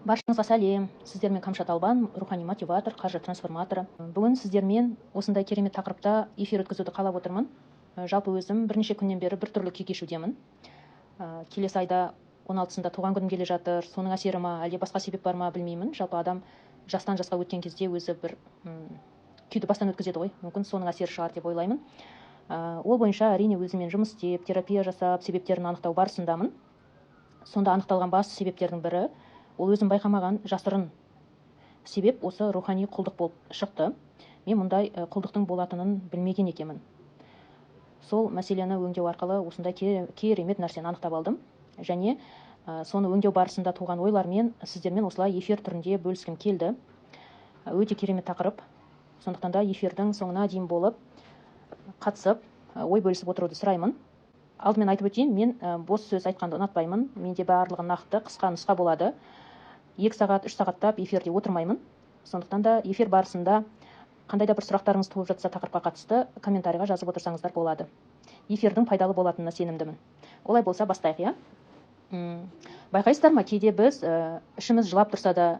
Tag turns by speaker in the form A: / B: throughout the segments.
A: Баршаңызға сәлем. Сіздермен Камшат Албан, рухани мотиватор, қаржы трансформаторы. Бүгін сіздермен осындай керемет тақырыпта эфир өткізуді қалап отырмын. Жалпы өзім бірнеше күннен бері біртүрлі күй кешудемін. Келесі айда 16-сында туған күнім келе жатыр. Соның әсері ма, әлде басқа себеп бар ма білмеймін. Жалпы адам жастан жасқа өткен кезде өзі бір күйді бастан өткізеді ғой. Мүмкін соның әсері шығар деп ойлаймын. Ол бойынша әрине өзімен жұмыс істеп, терапия жасап, себептерін анықтау барысындамын. Сонда анықталған басты себептердің бірі ол өзім байқамаған жасырын себеп осы рухани құлдық болып шықты. Мен мұндай құлдықтың болатынын білмеген екенмін. Сол мәселені өңдеу арқылы осындай керемет нәрсені анықтап алдым. Және соны өңдеу барысында туған ойлармен сіздермен осылай эфир түрінде бөліскім келді. Өте керемет тақырып. Сондықтан да эфирдің соңына дейін болып қатысып, ой бөлісіп отыруды сұраймын. Алдымен айтып өтейін, мен бос сөз айтқанды ұнатпаймын. Менде барлығы нақты, қысқа нұсқа болады. 2 сағат, 3 сағаттап эфирде отырмаймын. Сондықтан да эфир барысында қандай да бір сұрақтарыңыз туып жатса тақырыпқа қатысты комментарийға жазып отырсаңыздар болады. Эфирдің пайдалы болатынына сенімдімін. Олай болса бастайық, иә? Байқайсыздар ма, кейде біз ішіміз жылап тұрса да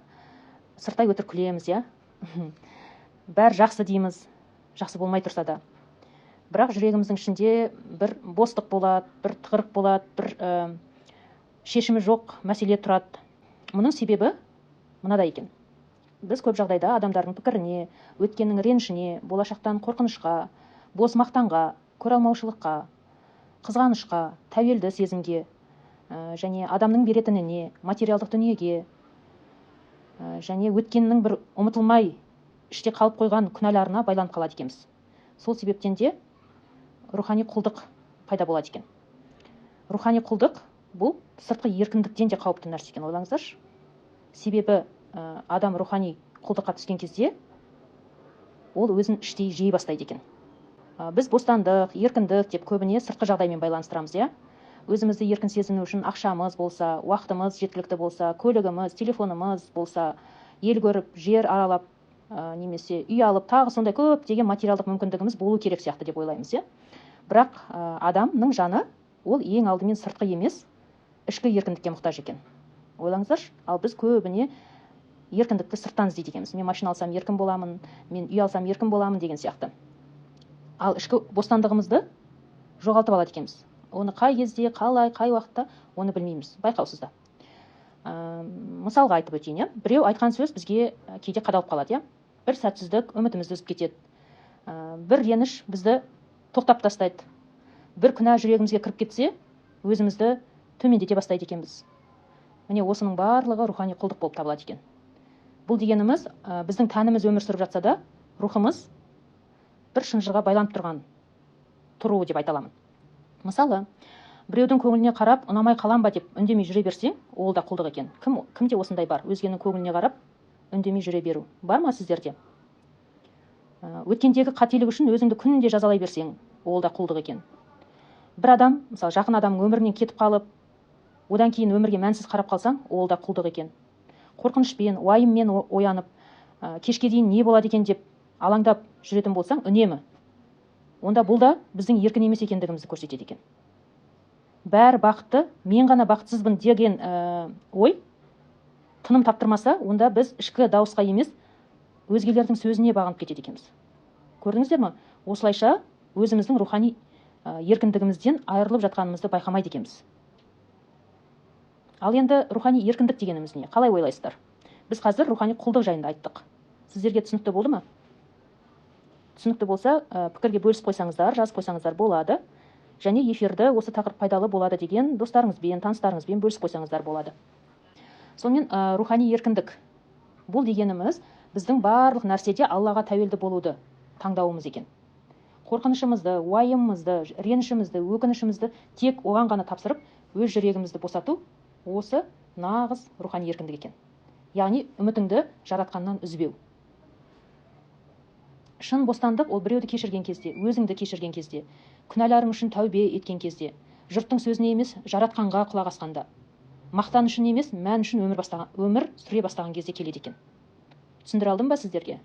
A: сырттай өтірік күлеміз, иә? Бәрі жақсы дейміз, жақсы болмай тұрса да. Бірақ жүрегіміздің ішінде бір бостық болады, бір тығырық болады, бір шешімі жоқ мәселе тұрады. Мұның себебі мынада екен. Біз көп жағдайда адамдардың пікіріне, өткеннің ренішіне, болашақтан қорқынышқа, бос мақтанға, көреалмаушылыққа, қызғанышқа, тәуелді сезімге, және адамның беретініне, материалдық дүниеге, және өткеннің бір ұмытылмай іште қалып қойған күнәларына байланып қалады екенбіз. Сол себептен де рухани құлдық пайда болады екен. Рухани құлдық бұл сыртқы еркіндіктен де қауіпті нәрсе екен, ойлаңыздаршы. Себебі адам рухани құлдыққа түскен кезде ол өзін іштей жей бастайды екен. Біз бостандық, еркіндік деп көбіне сыртқы жағдаймен байланыстырамыз, иә? Өзімізді еркін сезіну үшін ақшамыз болса, уақытымыз жеткілікті болса, көлігіміз, телефонымыз болса, ел көріп, жер аралап, немесе үй алып, тағы сондай көп деген материалдық мүмкіндігіміз болу керек сияқты деп ойлаймыз, иә? Бірақ адамның жаны ол ең алдымен сыртқы емес, ішкі еркіндікке мұқтаж екен. Ойлаңыздаршы, ал біз көбіне еркіндікті сырттан іздейді екенбіз. Мен машина алсам еркін боламын, мен үй алсам еркін боламын деген сияқты. Ал ішкі бостандығымызды жоғалтып алады екенбіз. Оны қай кезде, қалай, қай уақытта, оны білмейміз. Байқаусызда. Мысалға айтып өтейін, иә? Біреу айтқан сөз бізге кейде қадалып қалады, иә? Бір сәтсіздік үмітімізді үзіп кетеді. Бір реніш бізді тоқтап тастайды. Бір күнә жүрегімізге кіріп кетсе, өзімізді төмендете бастайды екенбіз. Міне осының барлығы рухани құлдық болып табылады екен. Бұл дегеніміз, біздің тәніміз өмір сүріп жатса да, рухымыз бір шынжырға байланып тұруы деп айта аламын. Мысалы, біреудің көңіліне қарап, ұнамай қалам ба деп үндемей жүре берсең, ол да құлдық екен. Кімде осындай бар? Өзгенің көңіліне қарап, үндемей жүре беру. Бар ма сіздерде? Өткендегі қателік үшін өзіңді күнде жазалай берсең, ол да құлдық екен. Бір адам, мысалы жақын адамның өмірінен кетіп қалып, одан кейін өмірге мәнсіз қарап қалсаң, ол да құлдық екен. Қорқынышпен, уайыммен оянып, кешке дейін не болады екен деп алаңдап жүретін болсаң, үнемі. Онда бұл да біздің еркін емес екендігімізді көрсетеді екен. Бәрі бақытты, мен ғана бақытсызбын деген ой тыным таптырмаса, онда біз ішкі дауысқа емес, өзгелердің сөзіне бағынып кетеді екенбіз. Көрдіңіздер ме? Осылайша өзіміздің рухани еркіндігімізден айырылып жатқанымызды байқамайды екенбіз. Ал енді рухани еркіндік дегеніміз не? Қалай ойлайсыздар? Біз қазір рухани құлдық жайында айттық. Сіздерге түсінікті болды ма? Түсінікті болса, пікірге бөлісіп қойсаңыздар, жазып қойсаңыздар болады. Және эфирді осы тақырып пайдалы болады деген достарыңызбен, таныстарыңызбен бөлісіп қойсаңыздар болады. Сонымен рухани еркіндік. Бұл дегеніміз біздің барлық нәрседе Аллаға тәуелді болуды таңдауымыз екен. Қорқынышымызды, уайымымызды, ренішімізді, өкінішімізді тек оған ғана тапсырып, өз жүрегімізді босату осы нағыз рухани еркіндік екен. Яғни үмітіңді жаратқаннан үзбеу. Шын бостандық ол біреуді кешірген кезде, өзіңді кешірген кезде, күнәларың үшін тәубе еткен кезде, жұрттың сөзіне емес, жаратқанға құлақ асқанда, мақтан үшін емес, мән үшін өмір сүре бастаған кезде келеді екен. Түсіндіре алдым ба сіздерге?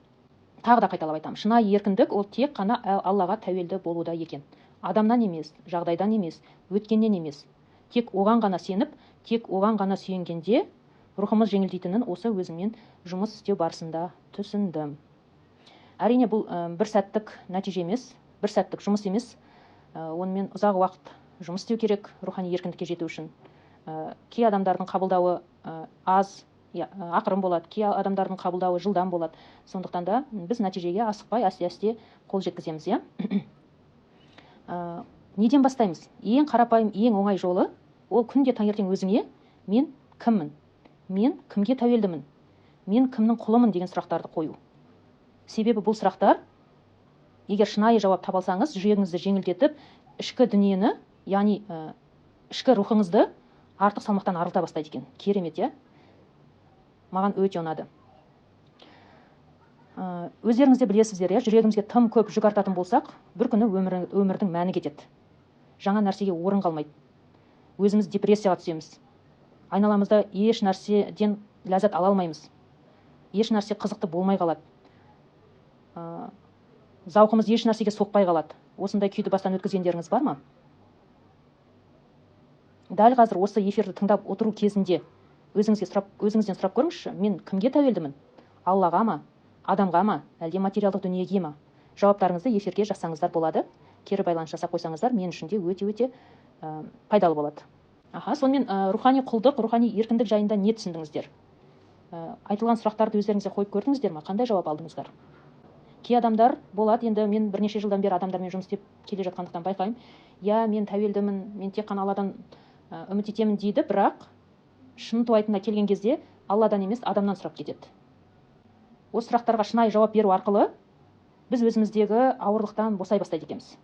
A: Тағы да қайталап айтамын. Шынайы еркіндік ол тек қана Аллаға тәуелді болуда екен. Адамнан емес, жағдайдан емес, өткеннен емес. Тек оған ғана сеніп, тек оған ғана сүйенгенде рухымыз жеңілдейтінін осы өзіммен жұмыс істеу барысында түсіндім. Әрине бұл бір сәттік нәтиже емес, бір сәттік жұмыс емес. Онымен ұзақ уақыт жұмыс істеу керек рухани еркіндікке жету үшін. Кей адамдардың қабылдауы аз, ақырын болады, кей адамдардың қабылдауы жылдам болады. Сондықтан да біз нәтижеге асықпай, асте-асте қол жеткіземіз, иә. Неден бастаймыз? Ең қарапайым, ең оңай жолы, ол күнде таңертең өзіңе мен кіммін? Мен кімге тәуелдімін? Мен кімнің құлымын деген сұрақтарды қою. Себебі бұл сұрақтар, егер шынайы жауап таба алсаңыз, жүрегіңізді жеңілдетіп, ішкі дүниені, яғни ішкі рухыңызды артық салмақтан арылта бастайды екен. Керемет, иә? Маған өте ұнады. Өздеріңіз де білесіздер, иә, жүрегімізге тым көп жүк артатын болсақ, бір күні өмірдің мәні кетеді. Жаңа нәрсеге орын қалмайды. Өзіміз депрессияға түсеміз. Айналамызда еш нәрседен ләззат ала алмаймыз. Еш нәрсе қызықты болмай қалады. Зауқымыз еш нәрсеге соқпай қалады. Осындай күйді бастан өткізгендеріңіз бар ма? Дәл қазір осы эфирді тыңдап отыру кезінде өзіңізден сұрап көріңізші, мен кімге тәуелдімін? Аллаға ма, адамға ма, әлде материалдық дүниеге ма? Жауаптарыңызды эфирге жазсаңыздар болады. Кері байланыс жасап қойсаңыздар, мен үшін де өте-өте пайдалы болады. Сонымен рухани құлдық, рухани еркіндік жайында не түсіндіңіздер? Айтылған сұрақтарды өздеріңізге қойып көрдіңіздер ме? Қандай жауап алдыңыздар? Кей адамдар болады, енді мен бірнеше жылдан бері адамдармен жұмыс істеп келе жатқандықтан байқаймын. Я, мен тәуелдімін, мен тек қана Алладан үміт етемін дейді, бірақ шын туайтынына келген кезде Алладан емес, адамнан сұрап кетеді. Осы сұрақтарға шынайы жауап беру арқылы біз өзіміздегі ауырлықтан босай бастайды екенбіз.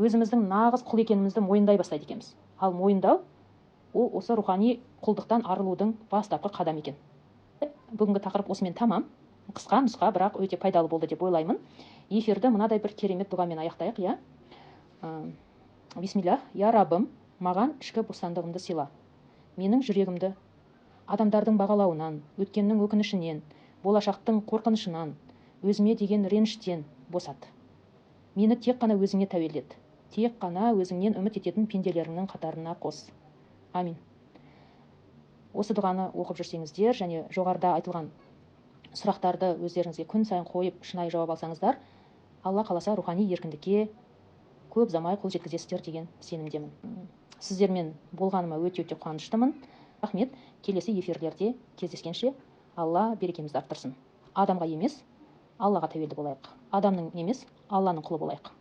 A: Өзіміздің нағыз құл екенімізді мойындай бастайды екенбіз. Ал мойындау ол осы рухани құлдықтан арылудың бастапқы қадамы екен. Бүгінгі тақырып осымен тамам. Қысқа нұсқа, бірақ өте пайдалы болды деп ойлаймын. Эфирді мынадай бір керемет дұғамен аяқтайық, иә. Бисмиллах, я Раббым, маған ішкі бостандығымды сыйла. Менің жүрегімді адамдардың бағалауынан, өткеннің өкінішінен, болашақтың қорқынышынан, өзіме деген реніштен босат. Мені тек қана өзіңе тәуелдет. Тек қана өзіңнен үміт ететін пенделеріңнің қатарына қос. Амин. Осы дұғаны оқып жүрсеңіздер және жоғарыда айтылған сұрақтарды өздеріңізге күн сайын қойып, шынайы жауап алсаңыздар, Алла қаласа рухани еркіндікке көп ұзамай қол жеткізесіздер деген сенімдемін. Сіздермен болғаныма өте-өте қуаныштымын. Рахмет. Келесі эфирлерде кездескенше Алла берекемізді арттырсын. Адамға емес, Аллаға тәуелді болайық. Адамның емес, Алланың құлы болайық.